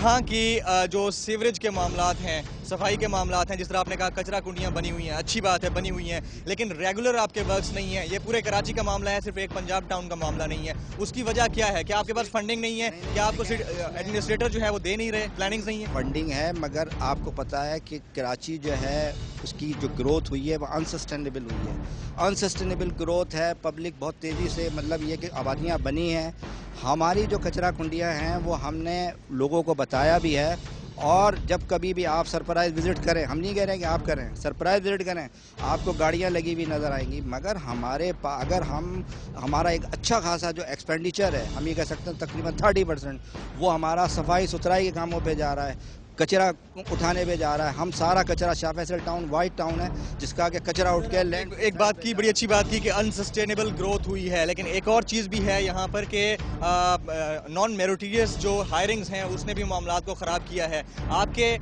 वहाँ की जो सीवरेज के मामलात हैं, सफाई के मामलात हैं, जिस तरह आपने कहा कचरा कुंडियाँ बनी हुई हैं, अच्छी बात है बनी हुई हैं, लेकिन रेगुलर आपके वर्क्स नहीं है। ये पूरे कराची का मामला है, सिर्फ एक पंजाब टाउन का मामला नहीं है। उसकी वजह क्या है? क्या आपके पास फंडिंग नहीं है? क्या आपको एडमिनिस्ट्रेटर जो है वो दे नहीं रहे, प्लानिंग नहीं है? फंडिंग है, मगर आपको पता है कि कराची जो है उसकी जो ग्रोथ हुई है वो अनसस्टेनेबल हुई है। अनसस्टेनेबल ग्रोथ है, पब्लिक बहुत तेज़ी से, मतलब ये कि आबादियाँ बनी हैं। हमारी जो कचरा कुंडियाँ हैं वो हमने लोगों को बताया भी है, और जब कभी भी आप सरप्राइज विज़िट करें, हम नहीं कह रहे हैं कि आप करें, सरप्राइज विज़िट करें, आपको गाड़ियाँ लगी हुई नज़र आएंगी। मगर अगर हमारा एक अच्छा खासा जो एक्सपेंडिचर है, हम ये कह सकते हैं तकरीबन 30%, वो हमारा सफाई सुथराई के कामों पे जा रहा है, कचरा उठाने पे जा रहा है। हम सारा कचरा, Shah Faisal town white town है जिसका कि कचरा उठ के लैंड। एक बात की, बड़ी अच्छी बात की कि अनसस्टेनेबल ग्रोथ हुई है, लेकिन एक और चीज़ भी है यहाँ पर कि नॉन मेरिटोरियस जो हायरिंग्स हैं उसने भी मामलात को ख़राब किया है। आपके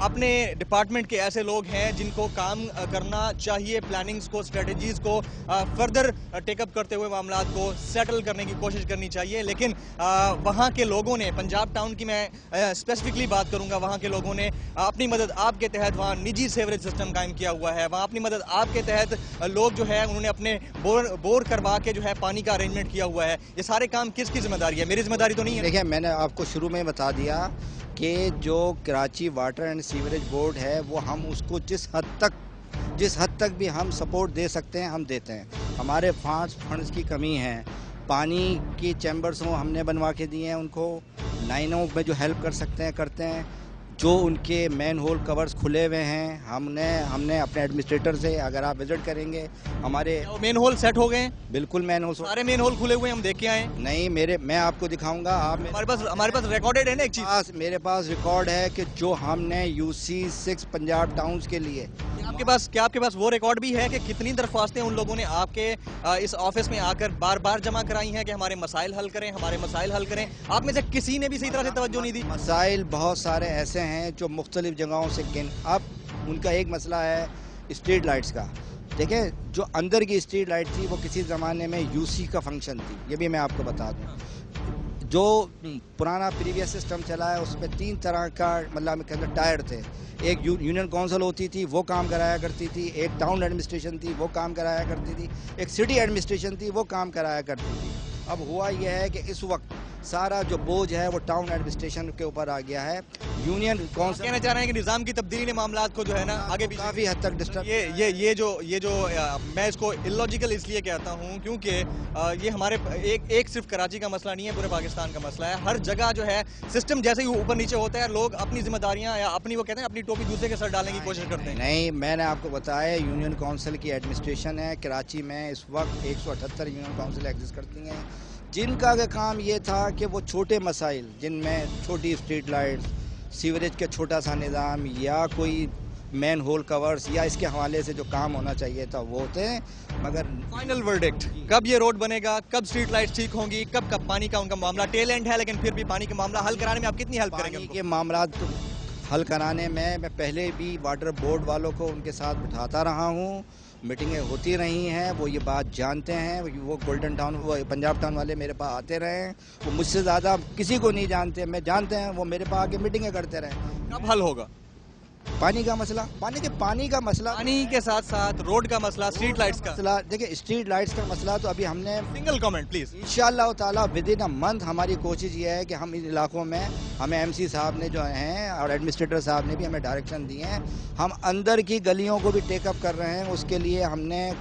अपने डिपार्टमेंट के ऐसे लोग हैं जिनको काम करना चाहिए, प्लानिंग्स को, स्ट्रेटजीज़ को फर्दर टेकअप करते हुए मामलात को सेटल करने की कोशिश करनी चाहिए, लेकिन वहाँ के लोगों ने, पंजाब टाउन की मैं स्पेसिफिकली बात करूँगा, वहाँ के लोगों ने अपनी मदद आपके तहत वहाँ निजी सेवरेज सिस्टम कायम किया हुआ है। वहाँ अपनी मदद आपके तहत लोग जो है उन्होंने अपने बोर करवा के जो है पानी का अरेंजमेंट किया हुआ है। ये सारे काम किसकी जिम्मेदारी है? मेरी जिम्मेदारी तो नहीं है। देखिए, मैंने आपको शुरू में बता दिया कि जो Karachi water and sewerage board है वो हम उसको जिस हद तक भी हम सपोर्ट दे सकते हैं हम देते हैं। हमारे फंड्स की कमी है, पानी की चैम्बर्स हमने बनवा के दिए हैं उनको, लाइनों में जो हेल्प कर सकते हैं करते हैं, जो उनके मैन होल कवर्स खुले हुए हैं हमने अपने एडमिनिस्ट्रेटर से, अगर आप विजिट करेंगे हमारे मेन होल सेट हो गए हैं। बिल्कुल मैन होल, सारे मेन होल खुले हुए हैं, हम देख के आए। नहीं, मैं आपको दिखाऊंगा। हमारे पास रिकॉर्डेड है ना एक चीज, मेरे पास रिकॉर्ड है कि जो हमने UC 6 पंजाब टाउन्स के लिए, आपके पास वो रिकॉर्ड भी है कि कितनी दरख्वास्तें उन लोगों ने आपके इस ऑफिस में आकर बार बार जमा कराई हैं कि हमारे मसाइल हल करें, हमारे मसाइल हल करें? आप में से किसी ने भी सही तरह से तवज्जो नहीं दी। मसाइल बहुत सारे ऐसे हैं जो मुख्तलिफ जगहों से अब उनका एक मसला है स्ट्रीट लाइट्स का। देखिए, जो अंदर की स्ट्रीट लाइट थी वो किसी ज़माने में UC का फंक्शन थी, ये भी मैं आपको बता दूं। जो पुराना प्रीवियस सिस्टम चला है उसमें 3 तरह का, मतलब के अंदर टायर थे। एक यूनियन काउंसिल होती थी, वो काम कराया करती थी, एक टाउन एडमिनिस्ट्रेशन थी, वो काम कराया करती थी, एक सिटी एडमिनिस्ट्रेशन थी, वो काम कराया करती थी। अब हुआ यह है कि इस वक्त सारा जो बोझ है वो टाउन एडमिनिस्ट्रेशन के ऊपर आ गया है। यूनियन काउंसिल कहना चाह रहे हैं कि निज़ाम की तब्दीली ने मामलात को जो है ना आगे भी काफ़ी हद तक डिस्टर्ब। ये जो मैं इसको इलॉजिकल इसलिए कहता हूँ क्योंकि ये हमारे एक सिर्फ कराची का मसला नहीं है, पूरे पाकिस्तान का मसला है। हर जगह जो है सिस्टम जैसे ही ऊपर नीचे होता है, लोग अपनी जिम्मेदारियाँ या अपनी, वो कहते हैं, अपनी टोपी दूसरे के सर डालने की कोशिश करते हैं। नहीं, मैंने आपको बताया यूनियन काउंसिल की एडमिनिस्ट्रेशन है कराची में इस वक्त 178 यूनियन काउंसिल एग्जिस्ट करती हैं, जिनका काम ये था कि वो छोटे मसाइल, जिनमें छोटी स्ट्रीट लाइट्स, सीवरेज का छोटा सा निज़ाम या कोई मैन होल कवर्स या इसके हवाले से जो काम होना चाहिए था वो होते हैं। मगर फाइनल वर्डिक्ट, कब ये रोड बनेगा, कब स्ट्रीट लाइट्स ठीक होंगी, कब पानी का उनका मामला टेल एंड है, लेकिन फिर भी पानी का मामला हल कराने में आप कितनी हेल्प करेंगे? पानी के मामला हल कराने में मैं पहले भी वाटर बोर्ड वालों को उनके साथ बिठाता रहा हूँ, मीटिंगें होती रही हैं, वो ये बात जानते हैं। वो गोल्डन टाउन, वो पंजाब टाउन वाले मेरे पास आते रहे हैं, वो मुझसे ज़्यादा किसी को नहीं जानते, मैं जानते हैं, वो मेरे पास आके मीटिंगें करते रहे। कब हल होगा पानी का मसला? पानी के साथ साथ रोड का मसला, स्ट्रीट लाइट्स का मसला। देखिए, स्ट्रीट लाइट्स का मसला तो अभी हमने, सिंगल कमेंट प्लीज, इंशाअल्लाह ताला विद इन अ मंथ हमारी कोशिश ये है कि हम इन इलाकों में, हमें MC साहब ने जो हैं और एडमिनिस्ट्रेटर साहब ने भी हमें डायरेक्शन दिए हैं, हम अंदर की गलियों को भी टेकअप कर रहे हैं। उसके लिए हमने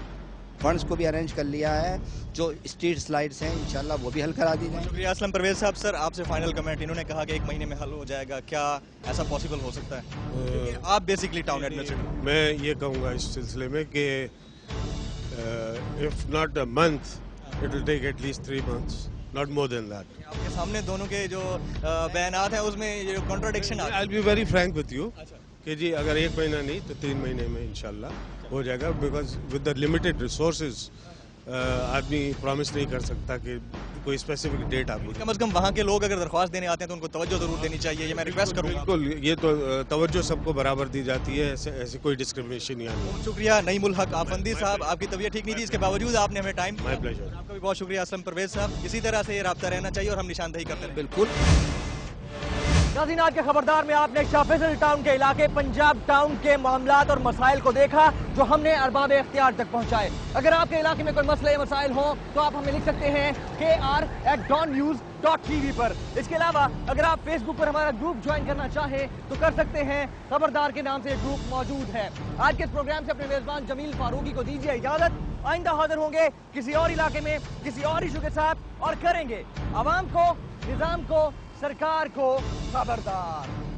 फंड्स को भी अरेंज कर लिया है, जो स्ट्रीट स्लाइड्स हैं इंशाल्लाह वो भी हल करा दी जाएंगे। शुक्रिया असलम परवेज साहब। सर, आपसे फाइनल कमेंट, इन्होंने कहा कि 1 महीने में हल हो जाएगा, क्या ऐसा पॉसिबल हो सकता है? आप बेसिकली टाउन एडमिनिस्ट्रेटर। मैं ये कहूँगा इस सिलसिले में कि if not a month it will take at least 3 months, not more than that. आपके सामने दोनों के जो बयानात हैं उसमें ये कॉन्ट्राडिक्शन आ रहा है। I will be very Frank with you कि जी अगर 1 महीना नहीं तो 3 महीने में इंशाल्लाह हो जाएगा, because with the limited resources आदमी प्रॉमिस नहीं कर सकता कि कोई स्पेसिफिक डेट आपको। कम से कम वहाँ के लोग अगर दरख्वास्त देने आते हैं तो उनको तवज्जो जरूर देनी चाहिए, ये मैं रिक्वेस्ट करूँगा। बिल्कुल, ये तो तवज्जो सबको बराबर दी जाती है, ऐसे कोई डिस्क्रिमिनेशन नहीं आती। शुक्रिया नईमुल हक आफंदी साहब, आपकी तबीयत ठीक नहीं थी, इसके बावजूद आपने हमें टाइम। My pleasure. आपका भी बहुत शुक्रिया असलम परवेज साहब। इसी तरह से ये राब्ता रहना चाहिए और हम निशानदेही करते हैं। बिल्कुल। नाज़रीन, आज के खबरदार में आपने शाह फैसल टाउन के इलाके पंजाब टाउन के मामलात और मसाइल को देखा जो हमने अरबाब इख्तियार तक पहुंचाए। अगर आपके इलाके में कोई मसले मसाइल हो तो आप हमें लिख सकते हैं kr@dawnnews.tv पर। इसके अलावा अगर आप फेसबुक पर हमारा ग्रुप ज्वाइन करना चाहें तो कर सकते हैं, खबरदार के नाम से ग्रुप मौजूद है। आज के इस प्रोग्राम से अपने मेजबान जमील फारूकी को दीजिए इजाजत। आइंदा हाजिर होंगे किसी और इलाके में किसी और इशू के साथ और करेंगे आवाम को, निजाम को, सरकार को खबरदार।